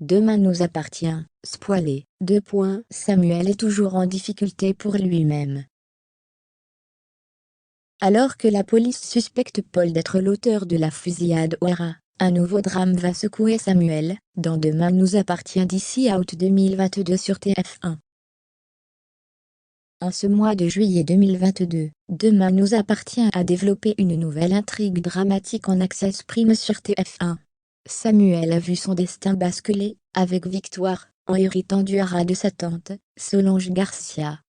Demain nous appartient, spoilé, 2 points. Samuel est toujours en difficulté pour lui-même. Alors que la police suspecte Paul d'être l'auteur de la fusillade au Haras, un nouveau drame va secouer Samuel, dans Demain nous appartient d'ici août 2022 sur TF1. En ce mois de juillet 2022, Demain nous appartient a développé une nouvelle intrigue dramatique en Access Prime sur TF1. Samuel a vu son destin basculer, avec Victoire, en héritant du haras de sa tante, Solange Garcia.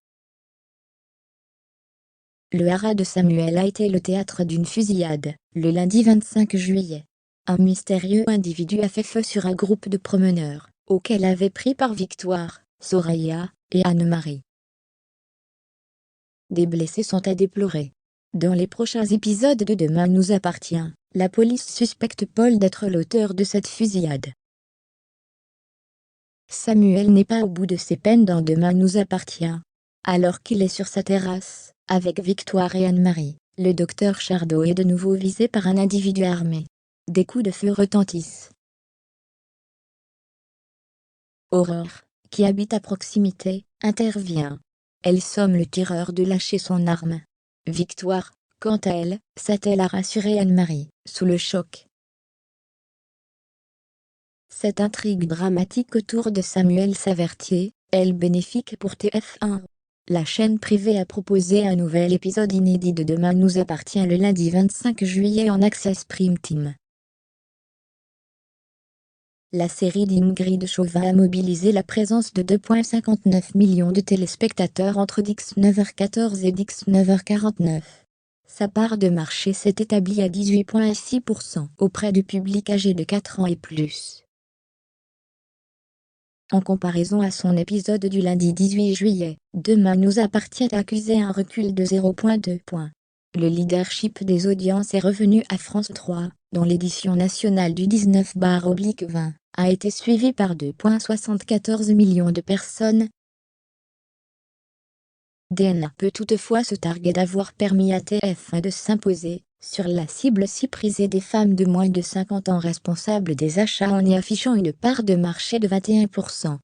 Le haras de Samuel a été le théâtre d'une fusillade, le lundi 25 juillet. Un mystérieux individu a fait feu sur un groupe de promeneurs, auquel avaient pris part Victoire, Soraya, et Anne-Marie. Des blessés sont à déplorer. Dans les prochains épisodes de Demain nous appartient, la police suspecte Paul d'être l'auteur de cette fusillade. Samuel n'est pas au bout de ses peines dans Demain nous appartient. Alors qu'il est sur sa terrasse, avec Victoire et Anne-Marie, le docteur Chardot est de nouveau visé par un individu armé. Des coups de feu retentissent. Aurore, qui habite à proximité, intervient. Elle somme le tireur de lâcher son arme. Victoire, quant à elle, s'attelle à rassurer Anne-Marie, sous le choc. Cette intrigue dramatique autour de Samuel s'avertit, elle bénéfique pour TF1. La chaîne privée a proposé un nouvel épisode inédit de Demain nous appartient le lundi 25 juillet en Access Prime Time. La série d'Ingrid Chauvin a mobilisé la présence de 2,59 millions de téléspectateurs entre 19h14 et 19h49. Sa part de marché s'est établie à 18,6% auprès du public âgé de 4 ans et plus. En comparaison à son épisode du lundi 18 juillet, Demain nous appartient a accusé un recul de 0,2 points. Le leadership des audiences est revenu à France 3, dont l'édition nationale du 19/20 a été suivie par 2,74 millions de personnes. DNA peut toutefois se targuer d'avoir permis à TF1 de s'imposer sur la cible si prisée des femmes de moins de 50 ans responsables des achats en y affichant une part de marché de 21%.